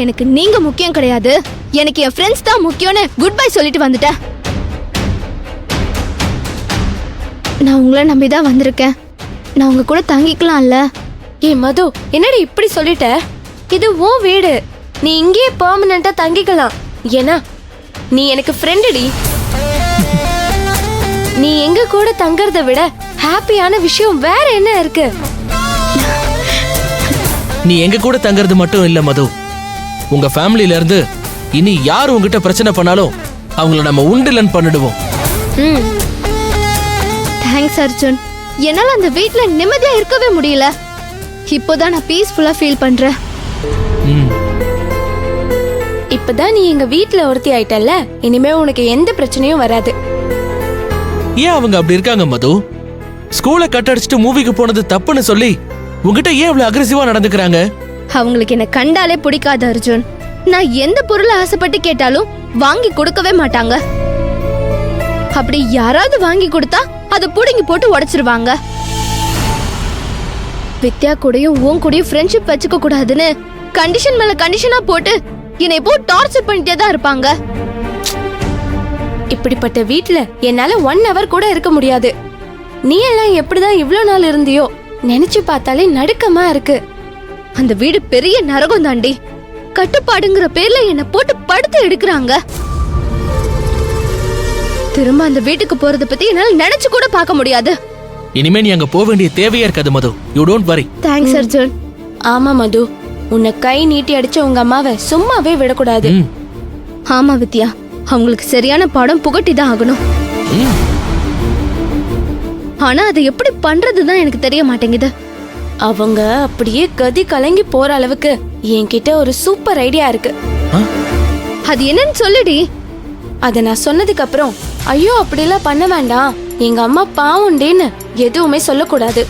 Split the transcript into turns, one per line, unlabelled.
எனக்கு நீங்க முக்கியம் கிடையாது, எனக்கு என் ஃப்ரெண்ட்ஸ் தான் முக்கியம்னு குட் பை சொல்லிட்டு வந்துட்டேன். நான் உங்களை நம்பிதான் வந்திருக்கேன். நான் உங்க கூட தங்கிக்கலாம்ல?
மது, என்னடி இப்படி சொல்லிட்ட? இது உன் வீடு, நீ இங்கேயே பெர்மனண்டா தங்கிக்கலாம். ஏன்னா நீ எனக்கு ஃப்ரெண்டுடி. நீ எங்க கூட தங்கறத விட ஹாப்பியான விஷயம் வேற என்ன இருக்கு?
நீ எங்க கூட தங்கறது மட்டும் இல்ல மது, உங்க ஃபேமிலில இருந்து இனி யார் உங்ககிட்ட பிரச்சனை பண்ணாலும் அவங்கள நம்ம உண்டிலன் பண்ணிடுவோம்.
தேங்க்ஸ் அர்ஜுன். என்னால அந்த வீட்ல நிம்மதியா இருக்கவே முடியல. இப்போதான் நான் பீஸ்ஃபுல்லா ஃபீல் பண்றேன்.
இப்பதான் நீ எங்க வீட்ல ஒருத்தி ஆயிட்டல்ல, இனிமே உனக்கு எந்த பிரச்சனையும் வராது.
ஏன் அவங்க அப்படி இருக்காங்க மது? ஸ்கூலை கட் அடிச்சுட்டு மூவிக்கு போனது தப்புன்னு சொல்லி உங்ககிட்ட ஏன் இவ்வளவு அக்ரெசிவா நடந்துக்கிறாங்க?
அவங்களுக்கு என்ன கண்டாலே பிடிக்காது அர்ஜுன். நான் எந்த பொருளை ஆசைப்பட்டு கேட்டாலும் வாங்கி கொடுக்கவே மாட்டாங்க. அப்படி யாராவது வாங்கி கொடுத்தா அதை புடுங்கி போட்டு உடைச்சிருவாங்க. வித்யா கூடயும் உன் கூடயும் ஃப்ரெண்ட்ஷிப் வச்சுக்க கூடாதுன்னு கண்டிஷன் மேல கண்டிஷனா போட்டு என்னை இப்போ டார்ச்சர் பண்ணிட்டே தான் இருப்பாங்க.
இப்படிப்பட்ட வீட்ல என்னால 1 hour கூட இருக்க முடியாது. நீ எல்லாம் எப்படிதான் இவ்வளவு நாள் இருந்தியோ நினைச்சு பார்த்தாலே நடுக்கமா இருக்கு.
அந்த வீடு பெரிய நரகம் தாண்டி. கட்டுப்பாடுங்கிற பேர்ல என்ன போட்டு படுத்து எடுக்கிறாங்க. திரும்ப அந்த வீட்டுக்கு போறத பத்தி என்னால நினைச்சு கூட பார்க்க முடியாது.
இனிமே நீ அங்க போக வேண்டிய தேவையா இருக்காது Madhu. You don't worry.
Thanks Arjun.
ஆமா மது, உன்னை கை நீட்டி அடிச்ச உங்க அம்மாவை சும்மாவே விடக்கூடாது.
ஆமா வித்யா, அவங்களுக்கு சரியான பாடம் புகட்டி தான் ஆகணும். ஆனா அதை எப்படி பண்றதுதான் எனக்கு தெரிய மாட்டேங்குது.
அவங்க அப்படியே கதி கலங்கி போற அளவுக்கு என்கிட்ட ஒரு சூப்பர் ஐடியா இருக்கு.
அது என்னன்னு சொல்லுடி.
அத நான் சொன்னதுக்கு அப்புறம் ஐயோ அப்படிலாம் பண்ண வேண்டாம், எங்க அம்மா பாவுண்டேன்னு எதுவுமே சொல்லக்கூடாது.